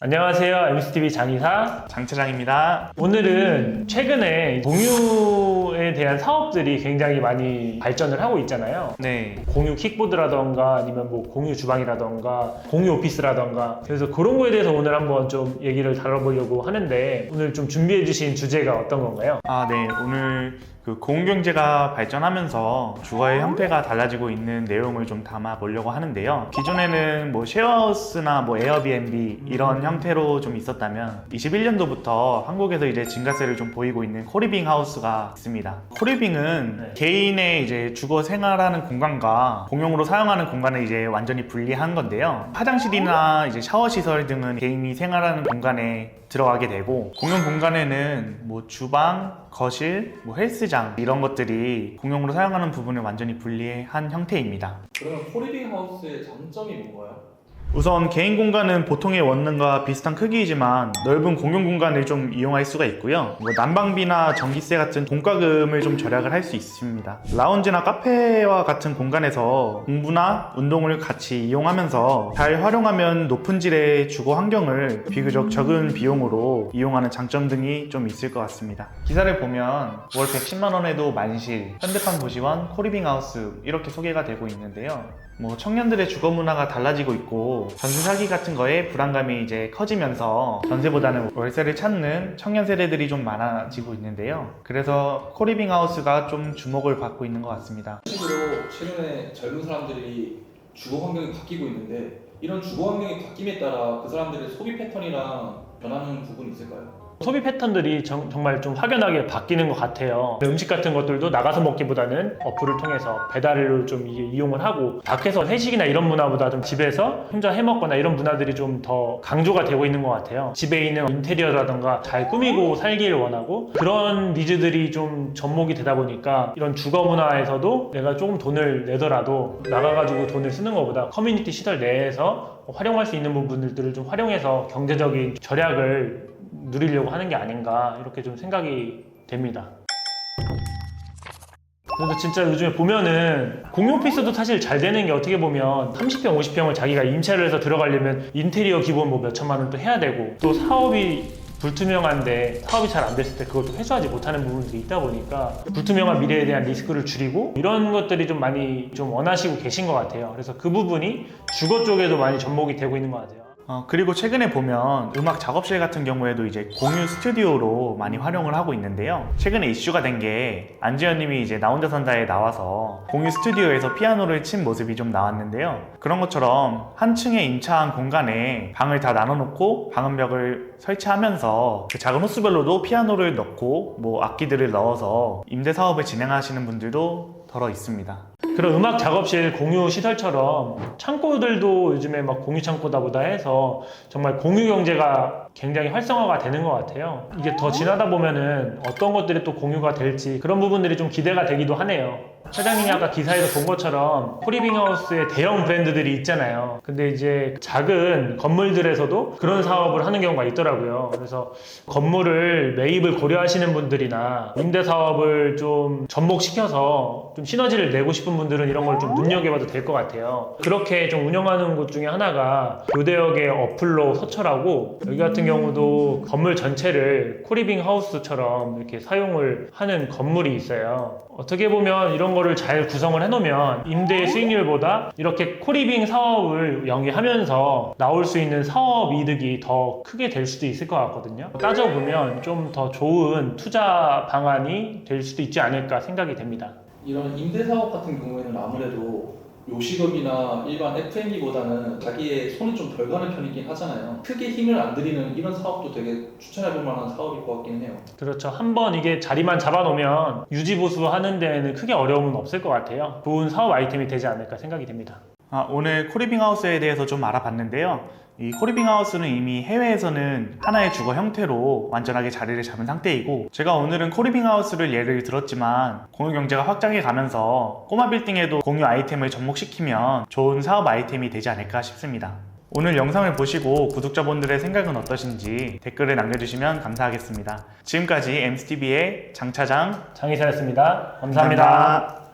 안녕하세요. MCTV 장이사 장차장입니다. 오늘은 최근에 공유에 대한 사업들이 굉장히 많이 발전을 하고 있잖아요. 네. 공유 킥보드라던가 아니면 뭐 공유 주방이라던가 공유 오피스라던가, 그래서 그런 거에 대해서 오늘 한번 좀 얘기를 다뤄보려고 하는데, 오늘 좀 준비해 주신 주제가 어떤 건가요? 네. 오늘 공유경제가 발전하면서 주거의 형태가 달라지고 있는 내용을 좀 담아보려고 하는데요. 기존에는 뭐 쉐어하우스나 뭐 에어비앤비 이런 형태로 좀 있었다면 21년도부터 한국에서 이제 증가세를 좀 보이고 있는 코리빙 하우스가 있습니다. 코리빙은 개인의 이제 주거 생활하는 공간과 공용으로 사용하는 공간을 이제 완전히 분리한 건데요. 화장실이나 이제 샤워 시설 등은 개인이 생활하는 공간에 들어가게 되고, 공용 공간에는 뭐 주방, 거실, 뭐 헬스장 이런 것들이 공용으로 사용하는 부분을 완전히 분리한 형태입니다. 그러면 코리빙 하우스의 장점이 뭔가요? 우선 개인 공간은 보통의 원룸과 비슷한 크기이지만 넓은 공용 공간을 좀 이용할 수가 있고요. 뭐 난방비나 전기세 같은 공과금을 좀 절약을 할 수 있습니다. 라운지나 카페와 같은 공간에서 공부나 운동을 같이 이용하면서 잘 활용하면 높은 질의 주거 환경을 비교적 적은 비용으로 이용하는 장점 등이 좀 있을 것 같습니다. 기사를 보면 월 110만 원에도 만실, 현대판 도시원, 코리빙 하우스 이렇게 소개가 되고 있는데요. 뭐 청년들의 주거 문화가 달라지고 있고 전세 사기 같은 거에 불안감이 이제 커지면서 전세보다는 월세를 찾는 청년 세대들이 좀 많아지고 있는데요. 그래서 코리빙 하우스가 좀 주목을 받고 있는 것 같습니다. 실제로 최근에 젊은 사람들이 주거 환경이 바뀌고 있는데, 이런 주거 환경이 바뀜에 따라 그 사람들의 소비 패턴이랑 변하는 부분이 있을까요? 소비 패턴들이 정말 좀 확연하게 바뀌는 것 같아요. 음식 같은 것들도 나가서 먹기보다는 어플을 통해서 배달을 좀 이용을 하고, 밖에서 회식이나 이런 문화보다 좀 집에서 혼자 해먹거나 이런 문화들이 좀 더 강조가 되고 있는 것 같아요. 집에 있는 인테리어라던가 잘 꾸미고 살기를 원하고, 그런 니즈들이 좀 접목이 되다 보니까 이런 주거 문화에서도 내가 조금 돈을 내더라도 나가가지고 돈을 쓰는 것보다 커뮤니티 시설 내에서 활용할 수 있는 부분들을 좀 활용해서 경제적인 절약을 누리려고 하는 게 아닌가, 이렇게 좀 생각이 됩니다. 그래서 진짜 요즘에 보면은 공유 오피스도 사실 잘 되는 게, 어떻게 보면 30평, 50평을 자기가 임차를 해서 들어가려면 인테리어 기본 뭐 몇천만 원 또 해야 되고, 또 사업이 불투명한데 사업이 잘 안 됐을 때 그걸 또 회수하지 못하는 부분들이 있다 보니까 불투명한 미래에 대한 리스크를 줄이고, 이런 것들이 좀 많이 좀 원하시고 계신 것 같아요. 그래서 그 부분이 주거 쪽에도 많이 접목이 되고 있는 것 같아요. 그리고 최근에 보면 음악 작업실 같은 경우에도 이제 공유 스튜디오로 많이 활용을 하고 있는데요. 최근에 이슈가 된 게 안지현 님이 이제 나 혼자 산다에 나와서 공유 스튜디오에서 피아노를 친 모습이 좀 나왔는데요. 그런 것처럼 한 층에 임차한 공간에 방을 다 나눠놓고 방음벽을 설치하면서 그 작은 호수별로도 피아노를 넣고 뭐 악기들을 넣어서 임대 사업을 진행하시는 분들도 더러 있습니다. 그런 음악 작업실 공유 시설처럼 창고들도 요즘에 막 공유 창고다 보다 해서 정말 공유 경제가 굉장히 활성화가 되는 것 같아요. 이게 더 지나다 보면은 어떤 것들이 또 공유가 될지, 그런 부분들이 좀 기대가 되기도 하네요. 사장님이 아까 기사에서 본 것처럼 코리빙 하우스의 대형 브랜드들이 있잖아요. 근데 이제 작은 건물들에서도 그런 사업을 하는 경우가 있더라고요. 그래서 건물을 매입을 고려하시는 분들이나 임대 사업을 좀 접목시켜서 좀 시너지를 내고 싶은 분들은 이런 걸 좀 눈여겨봐도 될 것 같아요. 그렇게 좀 운영하는 곳 중에 하나가 교대역의 어플로 서철하고, 여기 같은 경우도 건물 전체를 코리빙 하우스처럼 이렇게 사용을 하는 건물이 있어요. 어떻게 보면 이런 거를 잘 구성을 해놓으면 임대 수익률보다 이렇게 코리빙 사업을 영위하면서 나올 수 있는 사업 이득이 더 크게 될 수도 있을 것 같거든요. 따져보면 좀 더 좋은 투자 방안이 될 수도 있지 않을까 생각이 됩니다. 이런 임대 사업 같은 경우에는 아무래도 요식업이나 일반 F&B보다는 자기의 손이 좀 덜 가는 편이긴 하잖아요. 크게 힘을 안 들이는 이런 사업도 되게 추천해볼 만한 사업일 것 같긴 해요. 그렇죠. 한번 이게 자리만 잡아놓으면 유지보수하는 데에는 크게 어려움은 없을 것 같아요. 좋은 사업 아이템이 되지 않을까 생각이 됩니다. 오늘 코리빙 하우스에 대해서 좀 알아봤는데요. 이 코리빙 하우스는 이미 해외에서는 하나의 주거 형태로 완전하게 자리를 잡은 상태이고, 제가 오늘은 코리빙 하우스를 예를 들었지만 공유 경제가 확장해 가면서 꼬마 빌딩에도 공유 아이템을 접목시키면 좋은 사업 아이템이 되지 않을까 싶습니다. 오늘 영상을 보시고 구독자분들의 생각은 어떠신지 댓글에 남겨주시면 감사하겠습니다. 지금까지 MCTV의 장차장 장이사였습니다. 감사합니다. 감사합니다.